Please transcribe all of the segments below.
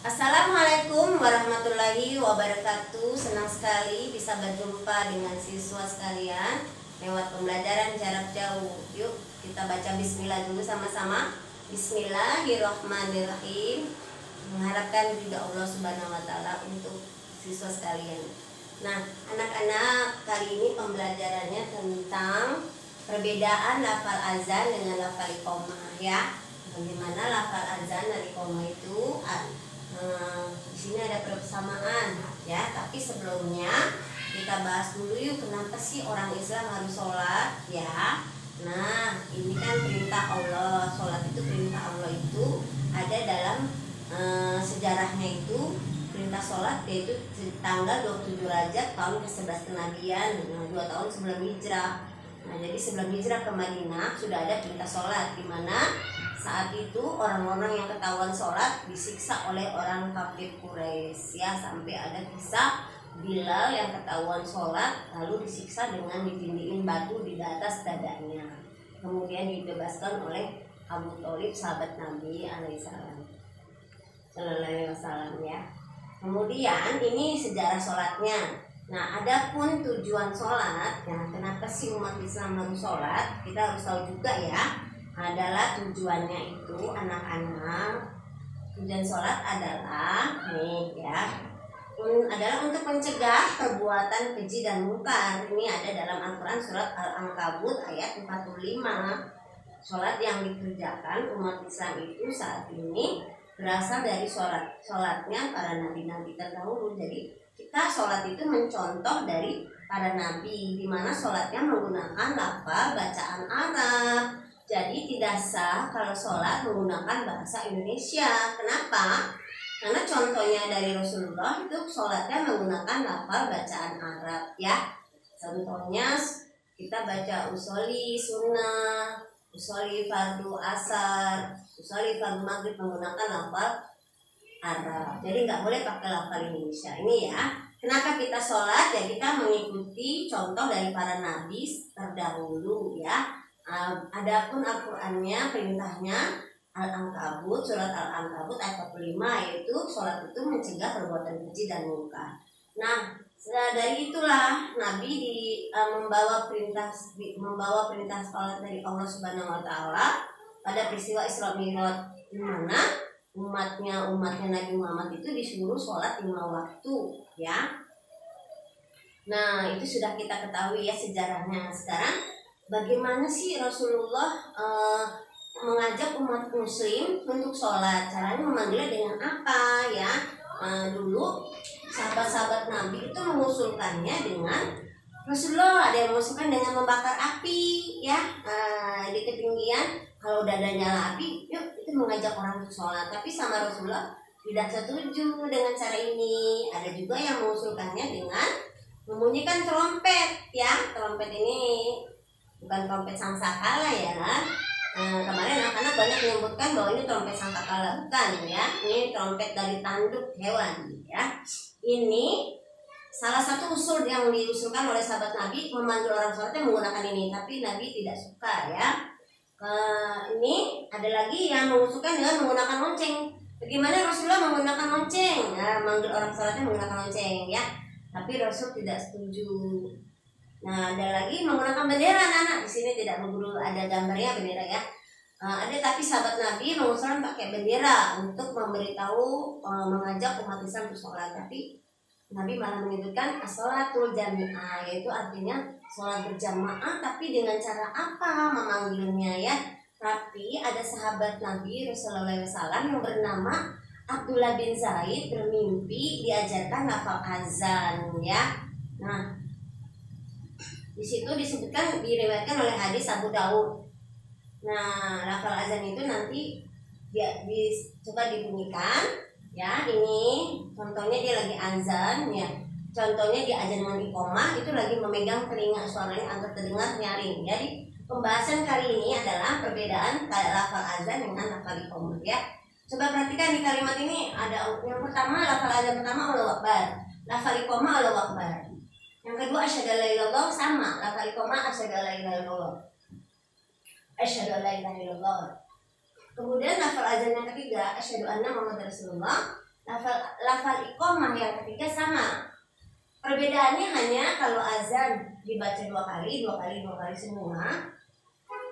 Assalamualaikum warahmatullahi wabarakatuh. Senang sekali bisa berjumpa dengan siswa sekalian lewat pembelajaran jarak jauh. Yuk kita baca bismillah dulu sama-sama. Bismillahirrahmanirrahim. Mengharapkan ridha Allah Subhanahu wa taala untuk siswa sekalian. Nah, anak-anak, kali ini pembelajarannya tentang perbedaan lafal azan dengan lafal iqamah ya. Bagaimana lafal azan dan iqamah itu di sini ada persamaan ya, tapi sebelumnya kita bahas dulu yuk kenapa sih orang Islam harus sholat ya. Nah, ini kan perintah Allah, sholat itu perintah Allah itu ada dalam sejarahnya itu perintah sholat yaitu tanggal 27 Rajab tahun ke-11 kenabian, 2 tahun sebelum hijrah. Nah, jadi sebelum hijrah ke Madinah sudah ada perintah sholat, di mana saat itu orang-orang yang ketahuan sholat disiksa oleh orang kafir Quraisy ya, sampai ada kisah Bilal yang ketahuan sholat lalu disiksa dengan ditindihin batu di atas dadanya, kemudian dibebaskan oleh Abu Thalib sahabat Nabi alaihissalam sallallahu alaihi wasallam ya. Kemudian ini sejarah sholatnya. Nah, adapun tujuan sholat, nah kenapa sih umat Islam harus sholat? Kita harus tahu juga ya. Adalah tujuannya itu anak-anak, tujuan sholat adalah nih ya, adalah untuk mencegah perbuatan keji dan mungkar. Ini ada dalam Al-Quran surat Al-Ankabut ayat 45. Sholat yang dikerjakan umat Islam itu saat ini berasal dari sholatnya para nabi-nabi terdahulu. Jadi kita sholat itu mencontoh dari para nabi, di mana sholatnya menggunakan lafal bacaan Arab. Jadi tidak sah kalau sholat menggunakan bahasa Indonesia. Kenapa? Karena contohnya dari Rasulullah itu sholatnya menggunakan lafal bacaan Arab ya. Contohnya kita baca usolli sunnah, usolli fardu asar, usolli fardu maghrib menggunakan lafal Arab. Jadi nggak boleh pakai lafal Indonesia ini ya. Kenapa kita sholat? Ya kita mengikuti contoh dari para nabi terdahulu ya. Adapun Al-Qur'annya perintahnya Al-Ankabut, surat Al-Ankabut ayat 45, yaitu sholat itu mencegah perbuatan keji dan mungkar. Nah, dari itulah Nabi membawa perintah sholat dari Allah Subhanahu wa taala pada peristiwa Isra Mi'raj, di mana umatnya Nabi Muhammad itu disuruh sholat 5 waktu ya. Nah, itu sudah kita ketahui ya sejarahnya. Sekarang bagaimana sih Rasulullah mengajak umat muslim untuk sholat? Caranya memanggilnya dengan apa ya? Dulu sahabat-sahabat Nabi itu mengusulkannya dengan Rasulullah, ada yang mengusulkan dengan membakar api ya, di ketinggian. Kalau udah ada nyala api, yuk itu mengajak orang untuk sholat. Tapi sama Rasulullah tidak setuju dengan cara ini. Ada juga yang mengusulkannya dengan membunyikan trompet ya. Trompet ini bukan trompet sangkakala ya. Kemarin anak-anak banyak menyebutkan bahwa ini trompet sangkakala, bukan ya. Ini trompet dari tanduk hewan ya. Ini salah satu usul yang diusulkan oleh sahabat Nabi, memanggil orang sholatnya menggunakan ini, tapi Nabi tidak suka ya. Ini ada lagi yang mengusulkan dengan menggunakan lonceng. Bagaimana Rasulullah menggunakan lonceng? Nah, manggil orang sholatnya menggunakan lonceng ya. Tapi Rasul tidak setuju. Nah, ada lagi menggunakan bendera, anak-anak. Di sini tidak berburu ada gambarnya bendera ya. Ada, tapi sahabat Nabi mengusulkan pakai bendera untuk memberitahu, mengajak umat Islam untuk sholat. Tapi Nabi malah menyebutkan as-sholatul jami'ah, yaitu artinya sholat berjamaah, tapi dengan cara apa memanggilnya ya. Tapi ada sahabat Nabi Rasulullah SAW yang bernama Abdullah bin Zaid bermimpi diajarkan lafal azan ya. Nah, di situ disebutkan, diriwayatkan oleh hadis Abu Daud. Nah, lafal azan itu nanti coba dibunyikan ya. Ini contohnya dia lagi azan ya. Contohnya dia azan dengan iqamah, itu lagi memegang telinga, suaranya agar terdengar nyaring. Jadi pembahasan kali ini adalah perbedaan lafal azan dengan lafal iqamah ya. Coba perhatikan di kalimat ini ada yang pertama, lafal azan pertama Allahu Akbar, lafal iqamah Allahu Akbar. Yang kedua asyhadu alla ilaha illallah, sama lafal iqamah asyhadu alla ilaha illallah, asyhadu alla ilaha illallah. Kemudian lafal azan yang ketiga asyhadu anna Muhammadar Rasulullah, Lafal iqamah yang ketiga sama. Perbedaannya hanya kalau azan dibaca dua kali semua.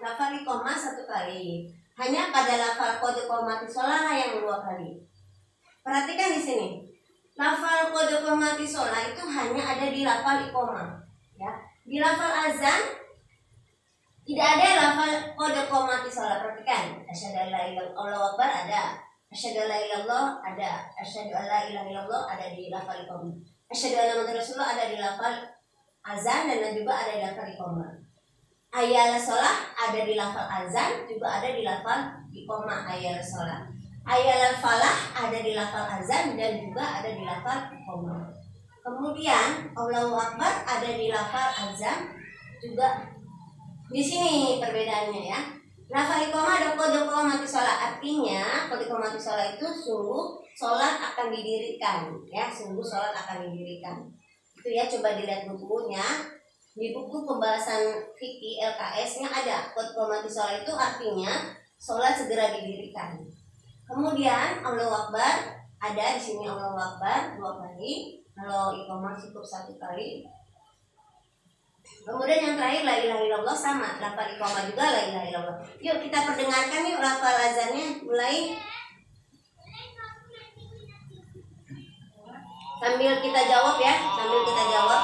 Lafal iqamah satu kali. Hanya pada lafal qad qamatis shalah yang dua kali. Perhatikan di sini. Lafal qad qamatis shalah itu hanya ada di lafal iqamah, ya. Di lafal azan tidak ada lafal qad qamatis shalah. Perhatikan. Asyhadu an la ilaha illallah, Allahu akbar ada. Asyhadu an la ilaha illallah ada. Asyhadu an la ilaha illallah ada di lafal iqamah. Asyhadu anna Muhammadar Rasulullah ada di lafal azan dan juga ada di lafal iqamah. Hayya 'alas shalah ada di lafal azan, juga ada di lafal iqamah. Hayya 'alas shalah. Hayya 'alal falah ada di lafal azan dan juga ada di lafal iqamah. Kemudian Allahu akbar ada di lafal azan juga. Di sini perbedaannya, ya. Lafal iqamah ada qad qamatis shalah, artinya qad qamatis shalah itu sungguh sholat akan didirikan, ya, sungguh sholat akan didirikan. Itu ya, coba dilihat bukunya. Di buku pembahasan fikih LKS-nya ada qad qamatis shalah itu artinya sholat segera didirikan. Kemudian Allahu akbar ada di sini, Allahu akbar dua kali. Kalau iqamah cukup satu kali. Kemudian yang terakhir la ilaha illallah sama, lafal iqamah juga la ilaha illallah. Yuk kita perdengarkan yuk lafal azannya, mulai. Sambil kita jawab, ya, sambil kita jawab.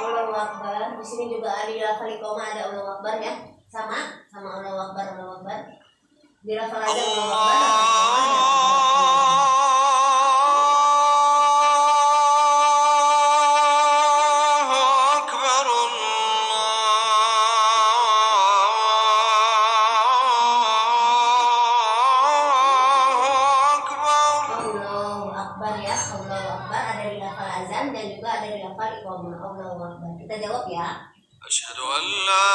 Allahu akbar. Di sini juga ada di lafal iqamah ada Allahu akbar, ya. Sama Allahu akbar, Allahu akbar. Di lafal azan Allahu akbar, lafal iqamah ada dan juga ada di lafal iqamah. Allahu akbar. Kita jawab, ya. Asyhadu an la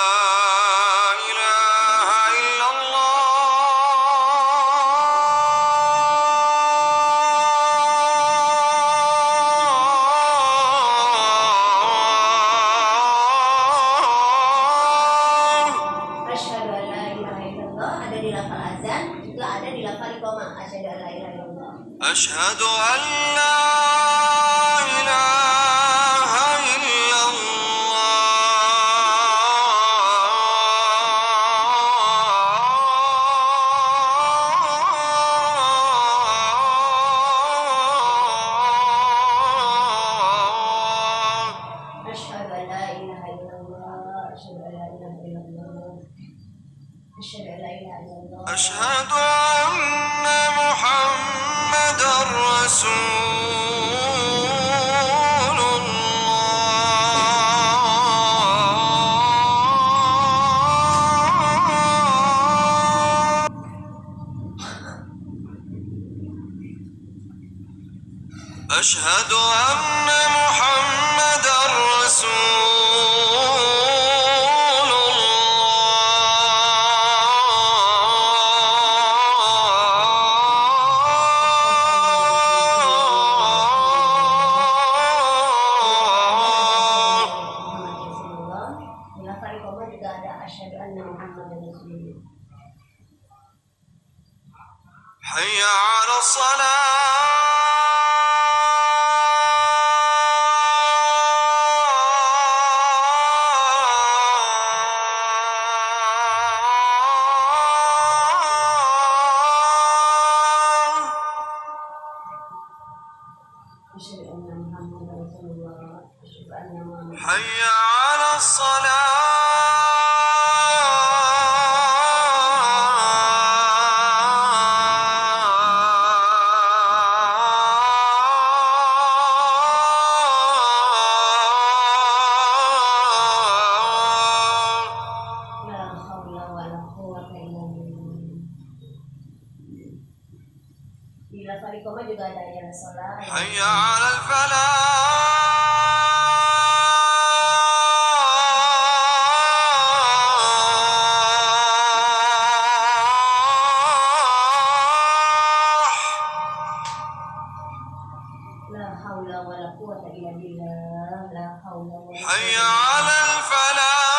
ilaha illallah. Asyhadu an la ilaha illallah ada di lafal azan, juga ada di lafal iqamah. Asyhadu an la ilaha illallah. Asyhadu an la أشهد أن محمدًا رسول الله. أشهد أن محمدًا رسول حي على الصلاة. حي على الصلاة. Di lafal iqamah juga ada ya salat. Hayya 'alal falah. La haula wala quwwata illa billah. La haula wala quwwata. Hayya 'alal falah.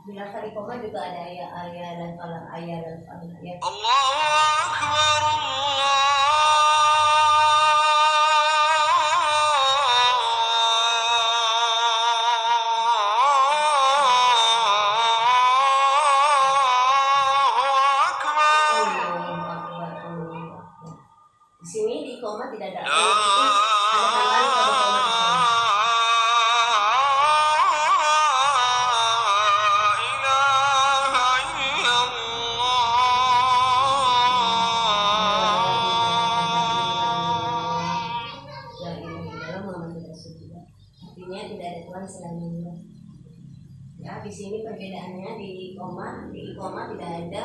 Di lafal iqamah juga ada ayat dan falah, ayat dan falah ya. Allahu Akbar, Allahu Akbar, Allahu Akbar. Di sini di iqamah tidak ada apa, ada tambahan kode koma sholat. Artinya tidak ada Tuhan selain Allah. Ya, di sini perbedaannya di iqamah tidak ada,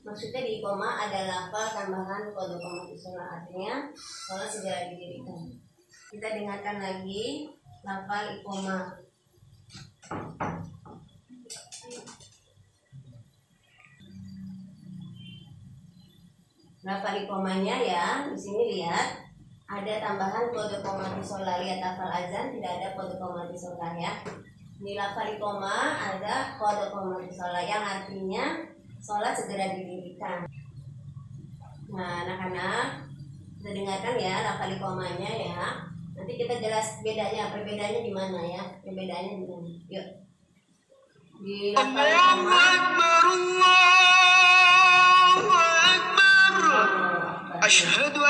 maksudnya di iqamah ada lafal tambahan kode koma sholat, artinya sholat segera didirikan. Kita dengarkan lagi lafal iqamah. Lafal iqamahnya ya, di sini lihat ada tambahan kode koma sholat, lihat lafal azan tidak ada kode koma sholat ya. Di lafal iqamah ada kode koma sholat yang artinya sholat segera didirikan. Nah, anak-anak kita dengarkan ya lafal iqamahnya ya. Nanti kita jelas perbedaannya di mana ya. Perbedaannya di mana? Yuk. Di lafal iqamah. Asyhadu